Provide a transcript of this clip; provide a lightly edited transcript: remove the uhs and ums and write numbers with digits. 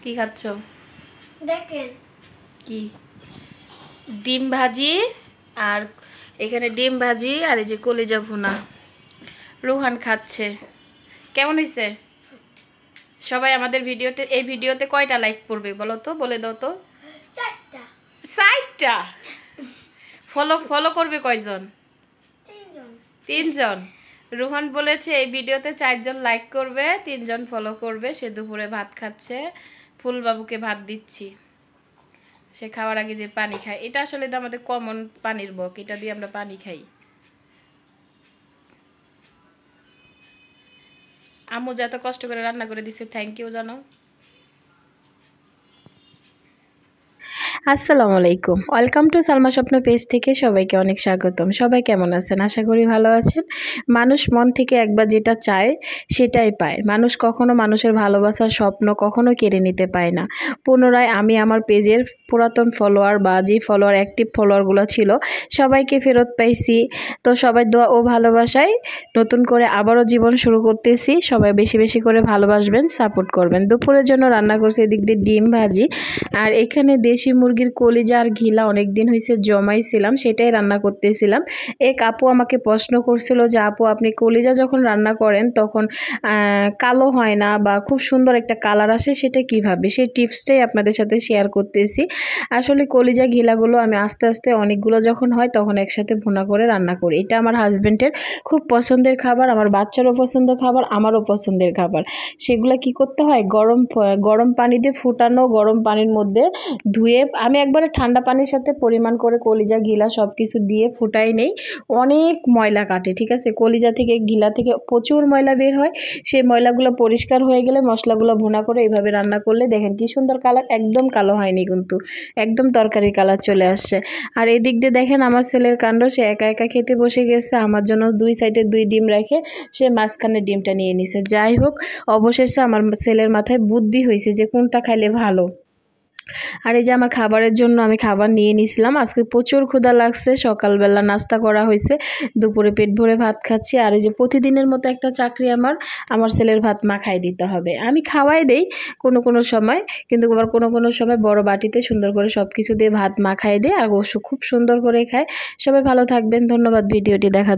কি খাচ্ছ? দেখেন কি? ডিম ভাজি। আর এখানে ডিম ভাজি আর এই যে কলিজা ভুনা। রুহান খাচ্ছে। কেমন হয়েছে? সবাই আমাদের এই ভিডিওতে কয়টা লাইক করবে বলো তো, বলে দাও তো। 4টা। 4টা। ফলো করবে কয়জন? 3জন। 3জন। রুহান বলেছে এই ভিডিওতে 4জন লাইক করবে, 3জন ফলো করবে। সে দুপুরে ভাত খাচ্ছে, ফুলবাবুকে ভাত দিচ্ছি। সে খাওয়ার আগে যে পানি খায়, এটা আসলে তো আমাদের কমন পানির বক, এটা দিয়ে আমরা পানি খাই। আম্মু যা এত কষ্ট করে রান্না করে দিছে, থ্যাংক ইউ জানো। আসসালামু আলাইকুম, ওয়েলকাম টু সালমা স্বপ্ন পেজ থেকে সবাইকে অনেক স্বাগতম। সবাই কেমন আছেন? আশা করি ভালো আছেন। মানুষ মন থেকে একবার যেটা চায় সেটাই পায়। মানুষ কখনো মানুষের ভালোবাসার স্বপ্ন কখনো কেড়ে নিতে পায় না। পুনরায় আমি আমার পেজের পুরাতন ফলোয়ার বা যে ফলোয়ার অ্যাক্টিভ ফলোয়ারগুলো ছিল সবাইকে ফেরত পাইছি। তো সবাই দোয়া ও ভালোবাসায় নতুন করে আবারও জীবন শুরু করতেছি। সবাই বেশি বেশি করে ভালোবাসবেন, সাপোর্ট করবেন। দুপুরের জন্য রান্না করছি এদিক দিয়ে ডিম ভাজি, আর এখানে দেশি মুরগির কলিজা আর ঘিলা অনেক দিন হয়েছে জমাইছিলাম, সেটাই রান্না করতেছিলাম। এক আপু আমাকে প্রশ্ন করছিল যে আপু আপনি কলিজা যখন রান্না করেন তখন কালো হয় না বা খুব সুন্দর একটা কালার আসে, সেটা কিভাবে? সেই টিপসটাই আপনাদের সাথে শেয়ার করতেছি। আসলে কলিজা ঘিলাগুলো আমি আস্তে আস্তে অনেকগুলো যখন হয় তখন একসাথে ভুনা করে রান্না করি। এটা আমার হাজব্যান্ডের খুব পছন্দের খাবার, আমার বাচ্চারও পছন্দের খাবার, আমারও পছন্দের খাবার। সেগুলো কি করতে হয়, গরম পানি দিয়ে ফুটানো গরম পানির মধ্যে ধুয়ে, আমি একবারে ঠান্ডা পানির সাথে পরিমাণ করে কলিজা ঘিলা সব কিছু দিয়ে ফুটাই নেই। অনেক ময়লা কাটে, ঠিক আছে? কলিজা থেকে ঘিলা থেকে প্রচুর ময়লা বের হয়। সেই ময়লাগুলো পরিষ্কার হয়ে গেলে মশলাগুলো ভুনা করে এইভাবে রান্না করলে দেখেন কি সুন্দর কালার, একদম কালো হয়নি কিন্তু, একদম তরকারির কালার চলে আসছে। আর এদিক দিয়ে দেখেন আমার ছেলের কাণ্ড, সে একা একা খেতে বসে গেছে। আমার জন্য 2 সাইডে 2 ডিম রেখে সে মাঝখানে ডিমটা নিয়ে নিছে। যাই হোক, অবশেষে আমার ছেলের মাথায় বুদ্ধি হয়েছে যে কোনটা খাইলে ভালো। আর এই যে আমার খাবারের জন্য আমি খাবার নিয়ে নিয়েছিলাম। আজকে প্রচুর ক্ষুধা লাগছে, সকালবেলা নাস্তা করা হয়েছে, দুপুরে পেট ভরে ভাত খাচ্ছি। আর এই যে প্রতিদিনের মতো একটা চাকরি, আমার ছেলের ভাত মাখাই দিতে হবে। আমি খাওয়াই দেই কোনো সময়, কিন্তু আবার কোনো সময় বড় বাটিতে সুন্দর করে সব কিছু দিয়ে ভাত মাখাই দেয়, আর ও খুব সুন্দর করে খায়। সবাই ভালো থাকবেন, ধন্যবাদ ভিডিওটি দেখা।